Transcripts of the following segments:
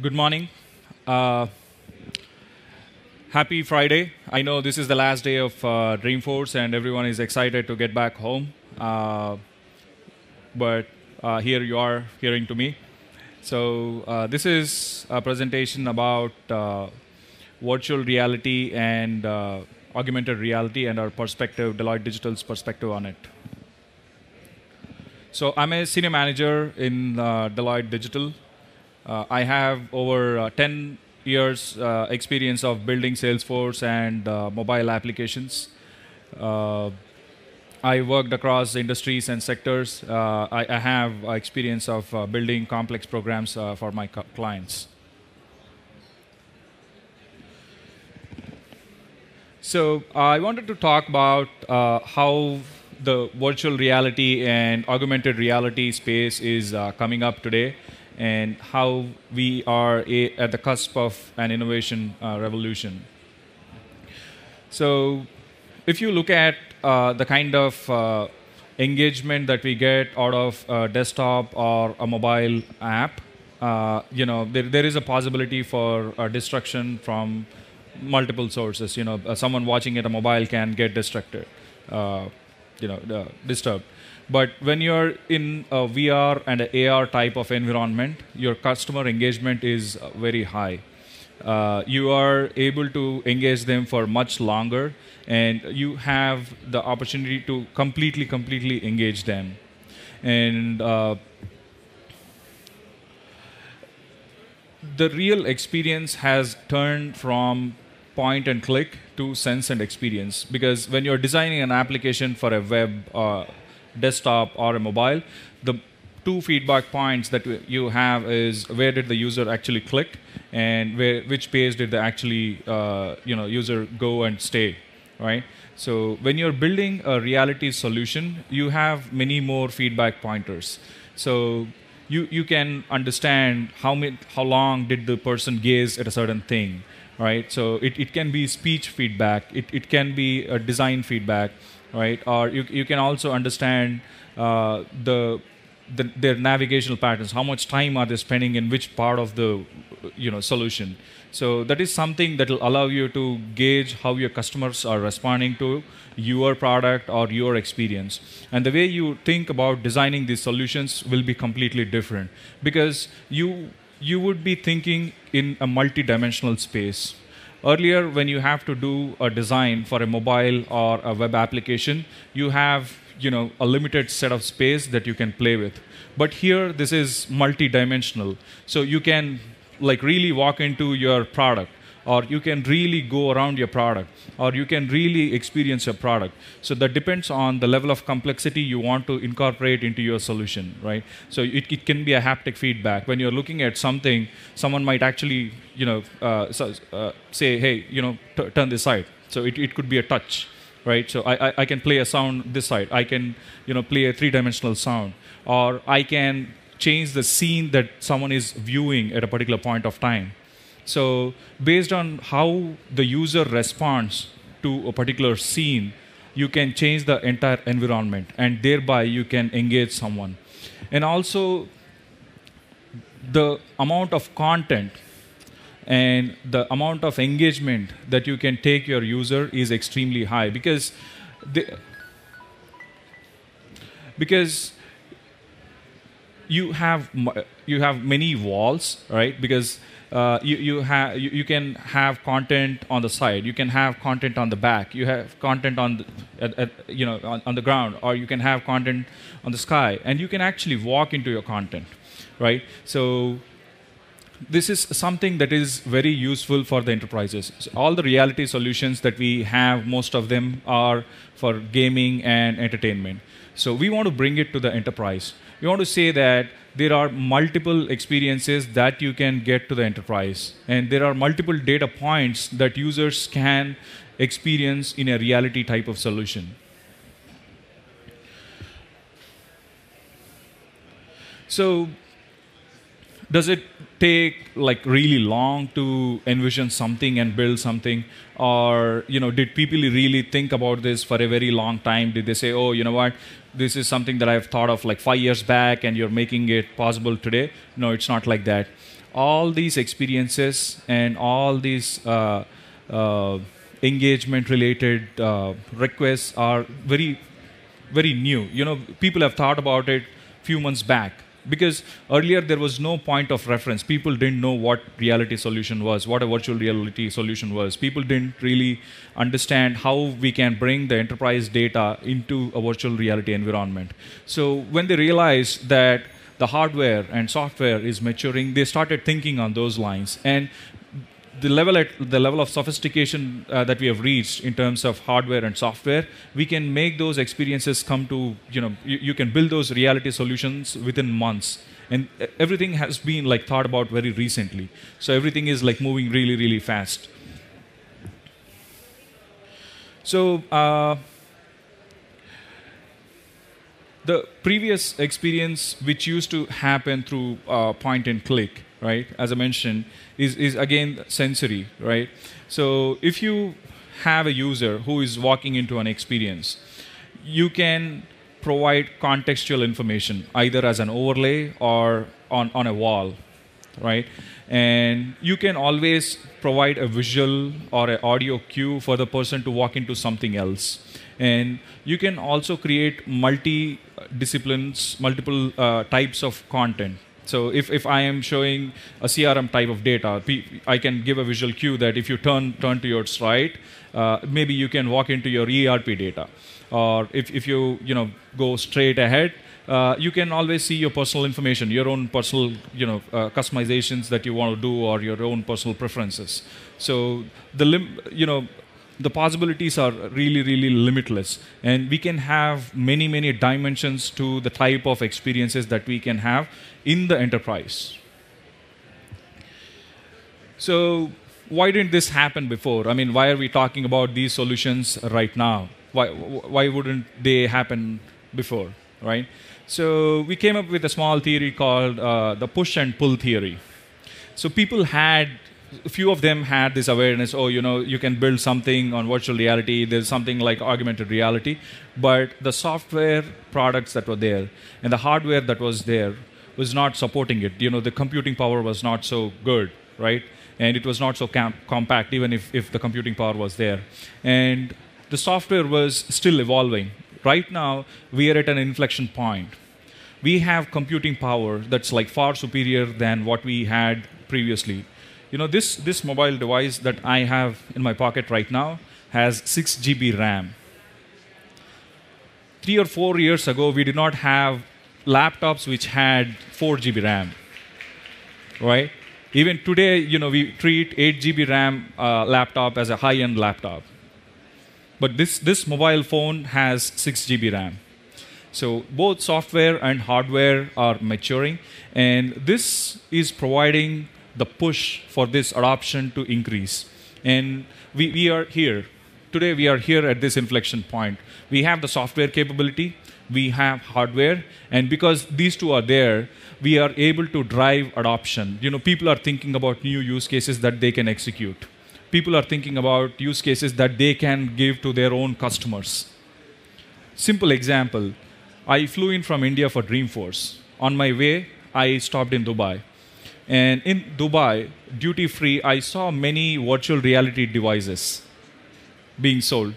Good morning. Uh, Happy Friday. I know this is the last day of Dreamforce and everyone is excited to get back home. But here you are hearing to me. So this is a presentation about virtual reality and augmented reality and our perspective, Deloitte Digital's perspective on it. So I'm a senior manager in Deloitte Digital. I have over 10 years experience of building Salesforce and mobile applications. Uh, I worked across industries and sectors. I have experience of building complex programs for my clients. So I wanted to talk about how the virtual reality and augmented reality space is coming up today, and how we are at the cusp of an innovation revolution. So if you look at the kind of engagement that we get out of a desktop or a mobile app, there is a possibility for destruction from multiple sources. Someone watching at a mobile can get distracted, disturbed. But when you're in a VR and an AR type of environment, your customer engagement is very high. You are able to engage them for much longer, and you have the opportunity to completely engage them. And the real experience has turned from point and click to sense and experience, because when you're designing an application for a web desktop or a mobile, the two feedback points that you have is where did the user actually click, and which page did the actually user go and stay, right? So when you're building a reality solution, you have many more feedback pointers. So you can understand how long did the person gaze at a certain thing, right? So it can be speech feedback, it can be a design feedback, right? Or you can also understand their navigational patterns. How much time are they spending in which part of the solution? So that is something that will allow you to gauge how your customers are responding to your product or your experience. And the way you think about designing these solutions will be completely different, because you would be thinking in a multi-dimensional space. Earlier, when you have to do a design for a mobile or a web application, you have a limited set of space that you can play with. But here, this is multi-dimensional. So you can really walk into your product, or you can really go around your product, or you can really experience your product. So that depends on the level of complexity you want to incorporate into your solution, right? So it can be a haptic feedback. When you're looking at something, someone might actually say, hey, turn this side. So it could be a touch, right? So I can play a sound this side. I can play a three-dimensional sound, or I can change the scene that someone is viewing at a particular point of time. So based on how the user responds to a particular scene, you can change the entire environment, and thereby you can engage someone. And also, the amount of content and the amount of engagement that you can take your user is extremely high, because you have many walls, right? Because you can have content on the side, you can have content on the back, you have content on the ground, or you can have content on the sky, and you can actually walk into your content, right? So this is something that is very useful for the enterprises. So all the reality solutions that we have, most of them are for gaming and entertainment. So we want to bring it to the enterprise. We want to say that there are multiple experiences that you can get to the enterprise, and there are multiple data points that users can experience in a reality type of solution. So does it take really long to envision something and build something, or did people really think about this for a very long time? Did they say, oh, you know what, this is something that I've thought of 5 years back and you're making it possible today? No, it's not like that. all these experiences and all these engagement-related requests are very, very new. People have thought about it few months back, because earlier there was no point of reference. People didn't know what reality solution was, what a virtual reality solution was. People didn't really understand how we can bring the enterprise data into a virtual reality environment. So when they realized that the hardware and software is maturing, they started thinking on those lines. And the level of sophistication that we have reached in terms of hardware and software, we can make those experiences come to, you can build those reality solutions within months. And everything has been like thought about very recently. So everything is like moving really, really fast. So the previous experience, which used to happen through point and click, right, as I mentioned, is again sensory, right? So if you have a user who is walking into an experience, you can provide contextual information, either as an overlay or on a wall, right? And you can always provide a visual or an audio cue for the person to walk into something else. And you can also create multi-disciplines, multiple types of content. So if I am showing a CRM type of data, I can give a visual cue that if you turn to your right, maybe you can walk into your ERP data. Or if you go straight ahead, you can always see your personal information, your own personal customizations that you want to do, or your own personal preferences. So the possibilities are really, really limitless. And we can have many, many dimensions to the type of experiences that we can have in the enterprise. So why didn't this happen before? I mean, why are we talking about these solutions right now? Why wouldn't they happen before, right? So we came up with a small theory called the push and pull theory. So a few of them had this awareness, you can build something on virtual reality, there's something like augmented reality, but the software products that were there and the hardware that was there was not supporting it. The computing power was not so good, right? And it was not so compact, even if the computing power was there. And the software was still evolving. Right now, we are at an inflection point. We have computing power that's like far superior than what we had previously. This mobile device that I have in my pocket right now has 6 GB RAM. 3 or 4 years ago, we did not have laptops which had 4 GB RAM, right? Even today, we treat 8 GB RAM laptop as a high-end laptop. But this mobile phone has 6 GB RAM. So both software and hardware are maturing, and this is providing the push for this adoption to increase. And we are here. Today we are here at this inflection point. We have the software capability, we have hardware, and because these two are there, we are able to drive adoption. People are thinking about new use cases that they can execute. People are thinking about use cases that they can give to their own customers. Simple example, I flew in from India for Dreamforce. On my way, I stopped in Dubai. And in Dubai, duty-free, I saw many virtual reality devices being sold.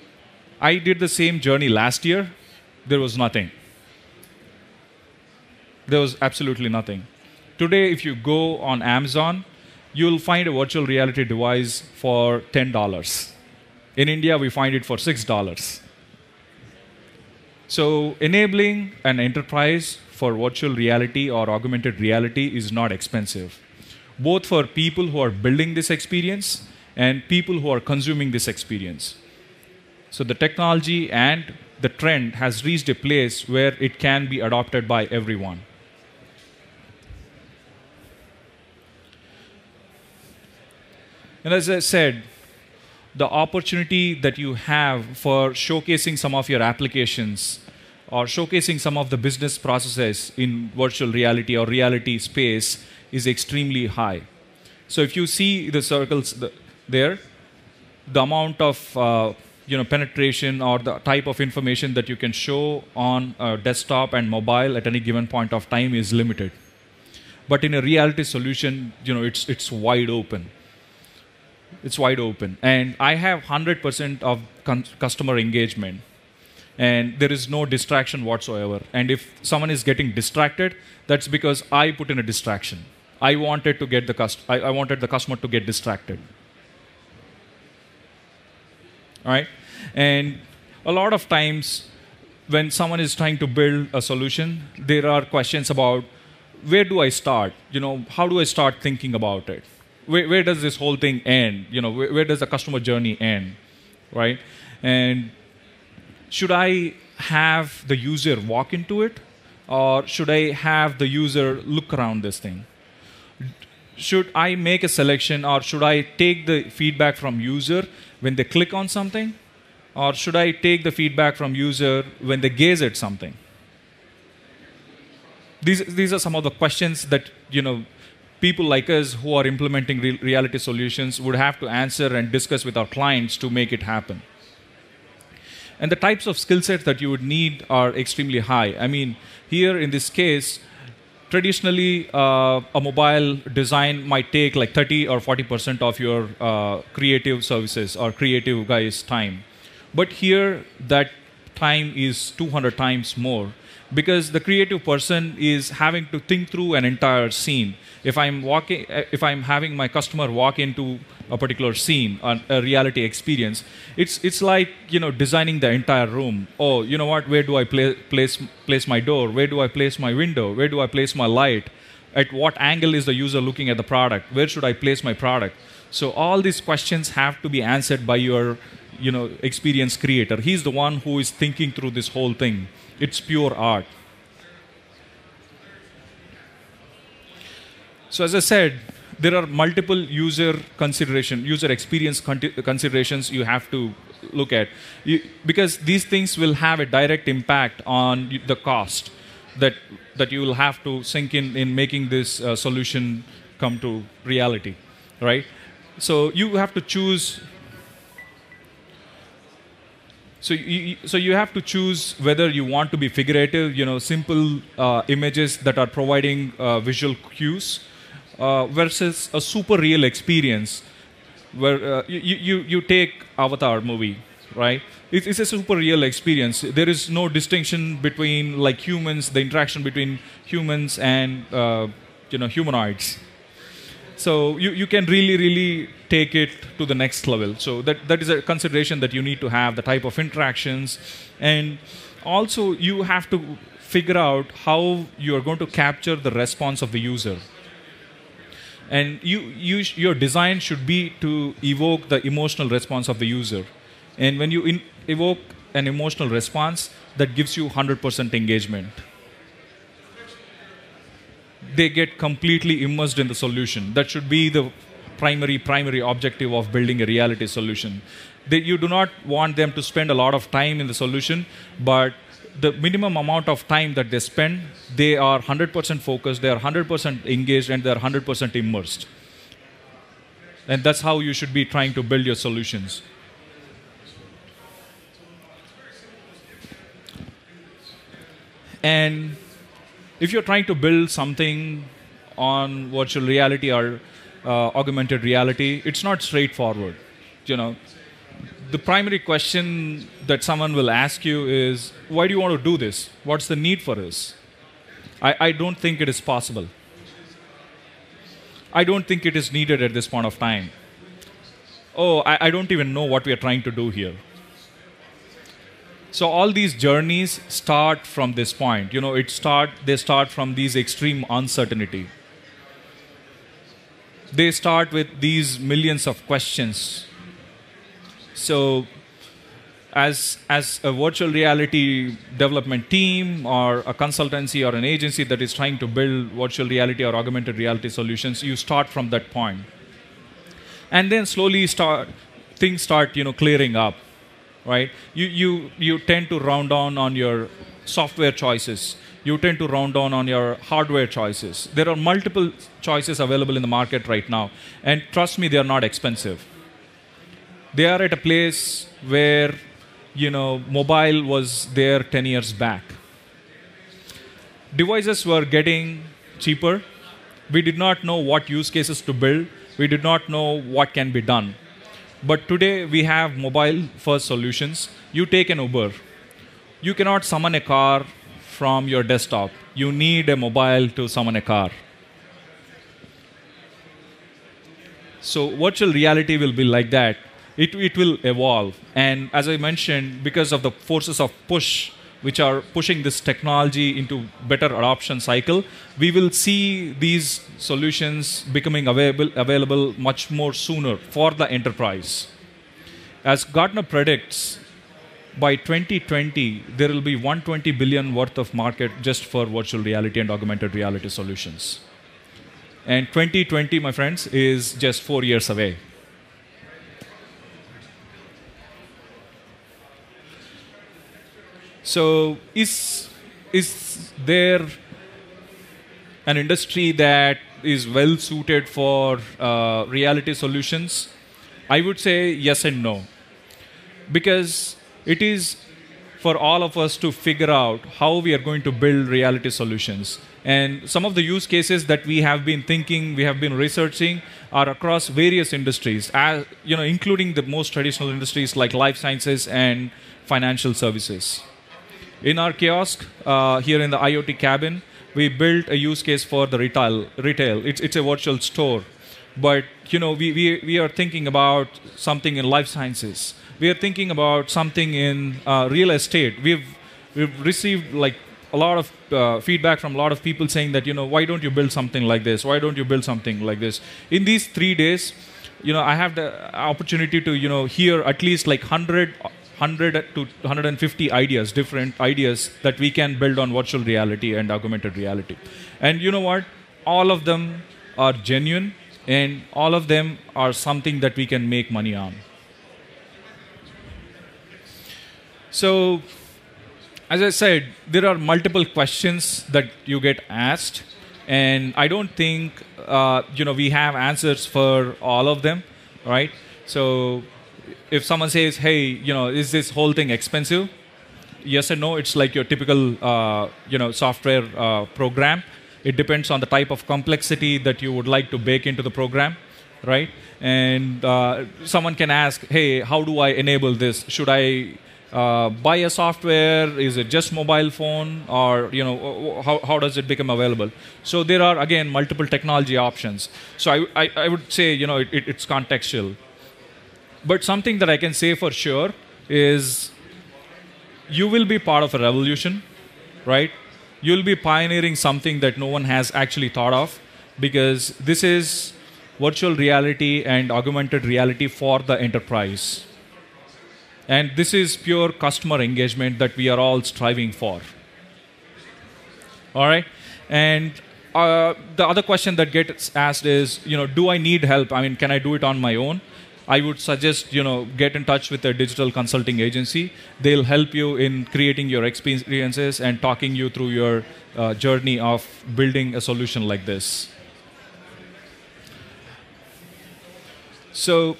I did the same journey last year. There was nothing. There was absolutely nothing. Today, if you go on Amazon, you'll find a virtual reality device for $10. In India, we find it for $6. So enabling an enterprise for virtual reality or augmented reality is not expensive, both for people who are building this experience and people who are consuming this experience. So the technology and the trend has reached a place where it can be adopted by everyone. And as I said, the opportunity that you have for showcasing some of your applications or showcasing some of the business processes in virtual reality or reality space is extremely high. So if you see the circles there, the amount of penetration or the type of information that you can show on a desktop and mobile at any given point of time is limited. But in a reality solution, it's wide open. It's wide open. And I have 100% of customer engagement. And there is no distraction whatsoever. And if someone is getting distracted, that's because I put in a distraction. I wanted I wanted the customer to get distracted. All right? And a lot of times, when someone is trying to build a solution, there are questions about where do I start? How do I start thinking about it? Where does this whole thing end? Where does the customer journey end? Right? And should I have the user walk into it? Or should I have the user look around this thing? Should I make a selection, or should I take the feedback from user when they click on something? Or should I take the feedback from user when they gaze at something? These are some of the questions that people like us who are implementing reality solutions would have to answer and discuss with our clients to make it happen. And the types of skill sets that you would need are extremely high. I mean, here in this case, traditionally, a mobile design might take like 30 or 40% of your creative services or creative guys' time. But here, that time is 200 times more, because the creative person is having to think through an entire scene. If I'm having my customer walk into a particular scene, a reality experience, it's like designing the entire room. Oh, you know what? Where do I place my door? Where do I place my window? Where do I place my light? At what angle is the user looking at the product? Where should I place my product? So all these questions have to be answered by your experience creator. He's the one who is thinking through this whole thing. It's pure art. So as I said, there are multiple user experience considerations you have to look at. Because these things will have a direct impact on the cost that you will have to sink in making this solution come to reality, right? So you have to choose. So you have to choose whether you want to be figurative, simple images that are providing visual cues, versus a super real experience where you take Avatar movie, right? It's a super real experience. There is no distinction between humans, the interaction between humans and humanoids. So you can really take it to the next level. So that is a consideration that you need to have, the type of interactions. And also you have to figure out how you are going to capture the response of the user. And your design should be to evoke the emotional response of the user. And when you evoke an emotional response, that gives you 100% engagement. They get completely immersed in the solution. That should be the primary objective of building a reality solution. You do not want them to spend a lot of time in the solution, but the minimum amount of time that they spend, they are 100% focused, they are 100% engaged, and they are 100% immersed. And that's how you should be trying to build your solutions. And if you're trying to build something on virtual reality or augmented reality, it's not straightforward. The primary question that someone will ask you is, why do you want to do this? What's the need for this? I don't think it is possible. I don't think it is needed at this point of time. Oh, I don't even know what we are trying to do here. So all these journeys start from this point. They start from these extreme uncertainty. They start with these millions of questions. So as a virtual reality development team or a consultancy or an agency that is trying to build virtual reality or augmented reality solutions, you start from that point. And then slowly things start clearing up, right? You tend to round down on your software choices. You tend to round down on your hardware choices. There are multiple choices available in the market right now. And trust me, they are not expensive. They are at a place where, mobile was there 10 years back. Devices were getting cheaper, We did not know what use cases to build. We did not know what can be done. But today we have mobile-first solutions. You take an Uber. You cannot summon a car from your desktop. You need a mobile to summon a car. So virtual reality will be like that. It will evolve. And as I mentioned, because of the forces of push, which are pushing this technology into better adoption cycle, we will see these solutions becoming available much more sooner for the enterprise. As Gartner predicts, by 2020, there will be 120 billion worth of market just for virtual reality and augmented reality solutions. And 2020, my friends, is just 4 years away. So is there an industry that is well suited for reality solutions? I would say yes and no. Because it is for all of us to figure out how we are going to build reality solutions. And some of the use cases that we have been thinking, we have been researching, are across various industries, including the most traditional industries like life sciences and financial services. In our kiosk, here in the IoT cabin, we built a use case for the retail. It's a virtual store. But we are thinking about something in life sciences. We are thinking about something in real estate. We've received like a lot of feedback from a lot of people saying that, why don't you build something like this? Why don't you build something like this? In these 3 days, I have the opportunity to, hear at least like 100 to 150 ideas, different ideas that we can build on virtual reality and augmented reality. And you know what? All of them are genuine, and all of them are something that we can make money on. So, as I said, there are multiple questions that you get asked, and I don't think we have answers for all of them, right? So, if someone says, "Hey, is this whole thing expensive?" Yes and no. It's like your typical, software program. It depends on the type of complexity that you would like to bake into the program, right? And someone can ask, "Hey, how do I enable this? Should I buy a software? Is it just mobile phone, or how does it become available?" So there are again multiple technology options. So I would say it's contextual. But something that I can say for sure is you will be part of a revolution, right? You'll be pioneering something that no one has actually thought of, because this is virtual reality and augmented reality for the enterprise. And this is pure customer engagement that we are all striving for. All right? And the other question that gets asked is, do I need help? I mean, can I do it on my own? I would suggest, get in touch with a digital consulting agency. They'll help you in creating your experiences and talking you through your journey of building a solution like this. So,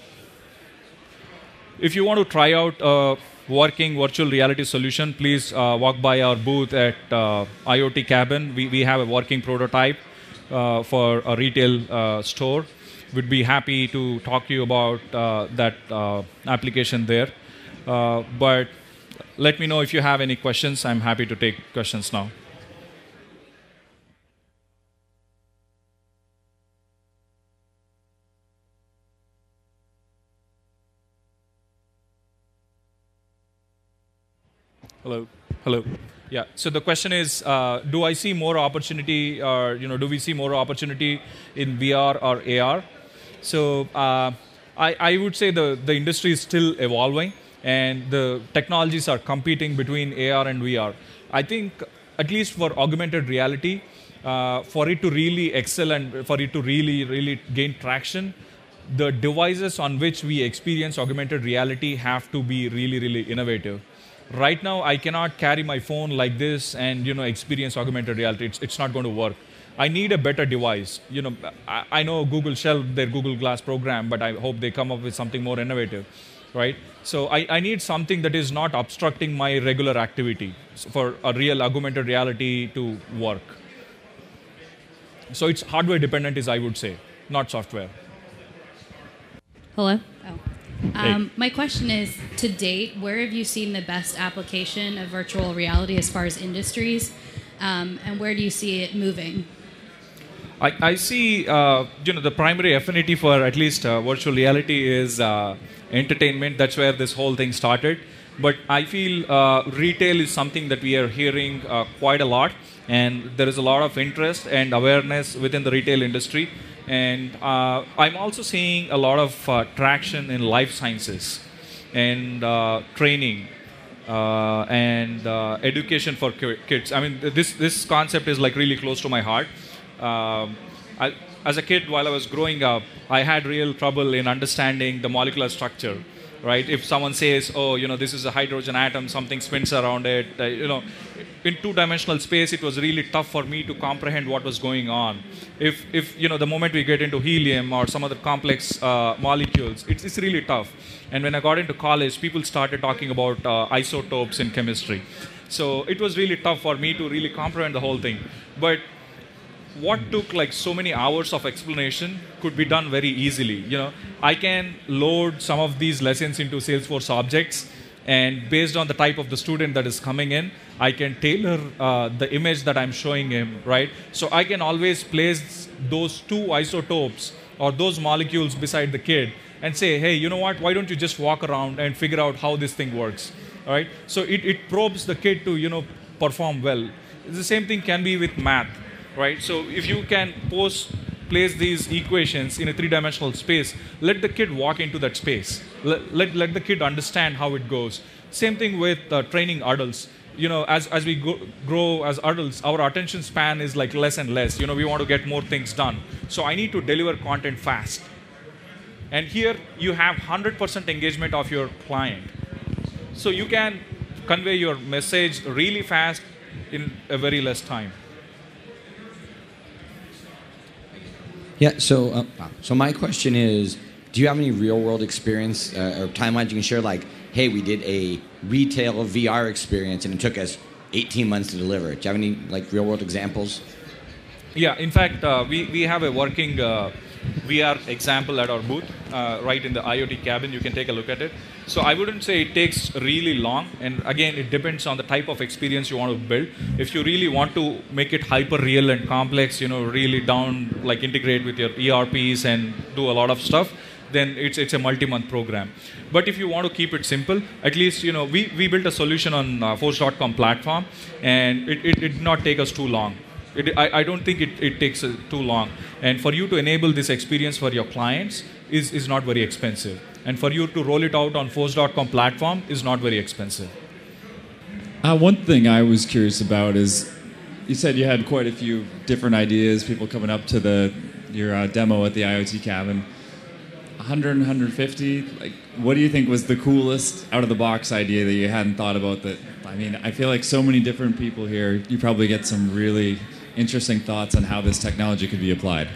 if you want to try out a working virtual reality solution, please walk by our booth at IoT Cabin. We have a working prototype for a retail store. We'd be happy to talk to you about that application there. But let me know if you have any questions. I'm happy to take questions now. Hello. Hello. Yeah. So the question is, do I see more opportunity, or do we see more opportunity in VR or AR? So I would say the industry is still evolving, and the technologies are competing between AR and VR. I think, at least for augmented reality, for it to really excel and for it to really gain traction, the devices on which we experience augmented reality have to be really innovative. Right now, I cannot carry my phone like this and experience augmented reality. It's not going to work. I need a better device. I know Google shelved their Google Glass program, but I hope they come up with something more innovative, right? So I need something that is not obstructing my regular activity for a real augmented reality to work. So it's hardware dependent, is I would say, not software. Hello. Hey. My question is, to date, where have you seen the best application of virtual reality as far as industries, and where do you see it moving? I see, the primary affinity for at least virtual reality is entertainment. That's where this whole thing started. But I feel retail is something that we are hearing quite a lot, and there is a lot of interest and awareness within the retail industry. And I'm also seeing a lot of traction in life sciences and training and education for kids. I mean, this concept is like really close to my heart. As a kid, while I was growing up, I had real trouble in understanding the molecular structure. Right? If someone says, "Oh, this is a hydrogen atom, something spins around it," in two-dimensional space, it was really tough for me to comprehend what was going on. If the moment we get into helium or some other complex molecules, it's really tough. And when I got into college, people started talking about isotopes in chemistry. So it was really tough for me to really comprehend the whole thing. But what took like so many hours of explanation could be done very easily. I can load some of these lessons into Salesforce objects, and based on the type of the student that is coming in, I can tailor the image that I'm showing him, right? So I can always place those two isotopes or those molecules beside the kid and say, hey, you know what? Why don't you just walk around and figure out how this thing works, all right? So it probes the kid to perform well. The same thing can be with math. Right? So if you can place these equations in a three-dimensional space, let the kid walk into that space. Let the kid understand how it goes. Same thing with training adults. As we grow as adults, our attention span is like less and less. We want to get more things done. So I need to deliver content fast. And here you have 100% engagement of your client. So you can convey your message really fast in a very less time. Yeah, so my question is, do you have any real-world experience or timelines you can share? Like, hey, we did a retail VR experience, and it took us 18 months to deliver it. Do you have any real-world examples? Yeah, in fact, we have a working VR example at our booth, right in the IoT cabin. You can take a look at it. So I wouldn't say it takes really long. And again, it depends on the type of experience you want to build. If you really want to make it hyper real and complex, really down, like integrate with your ERPs and do a lot of stuff, then it's a multi-month program. But if you want to keep it simple, at least, we built a solution on Force.com platform, and it did not take us too long. I don't think it takes too long. And for you to enable this experience for your clients is not very expensive. And for you to roll it out on Force.com platform is not very expensive. One thing I was curious about is, you said you had quite a few different ideas, people coming up to your demo at the IoT cabin. 100, 150, what do you think was the coolest out-of-the-box idea that you hadn't thought about? I feel like so many different people here, you probably get some really interesting thoughts on how this technology could be applied.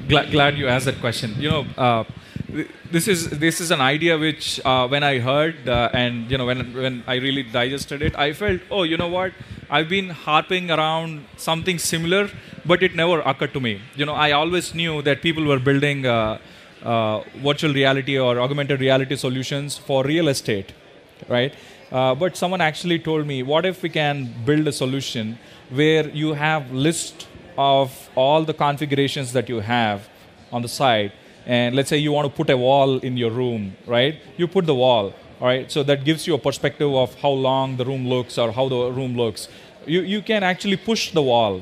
Glad you asked that question. This is an idea which when I heard and when I really digested it, I felt, oh, you know what? I've been harping around something similar, but it never occurred to me. I always knew that people were building virtual reality or augmented reality solutions for real estate, right? But someone actually told me, what if we can build a solution where you have list of all the configurations that you have on the side, and let's say you want to put a wall in your room, right? You put the wall, all right? So that gives you a perspective of how long the room looks or how the room looks. You can actually push the wall.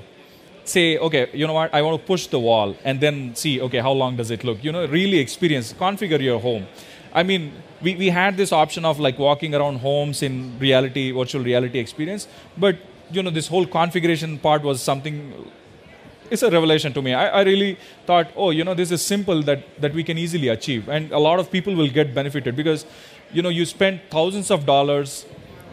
Say, okay, you know what? I want to push the wall, and then see, okay, how long does it look? Really experience, configure your home. I mean, we had this option of walking around homes in virtual reality experience, but this whole configuration part was something. It's a revelation to me. I really thought, oh, this is simple that we can easily achieve, and a lot of people will get benefited because, you spend thousands of dollars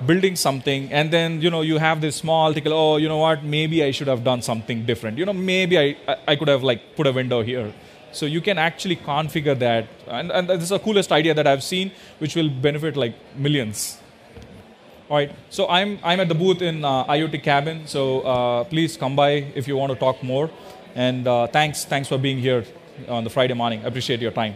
building something, and then you have this small tickle. Oh, you know what? Maybe I should have done something different. Maybe I could have put a window here. So you can actually configure that, and this is the coolest idea that I've seen, which will benefit millions. All right. So I'm at the booth in IoT Cabin. So please come by if you want to talk more. And thanks for being here on the Friday morning. I appreciate your time.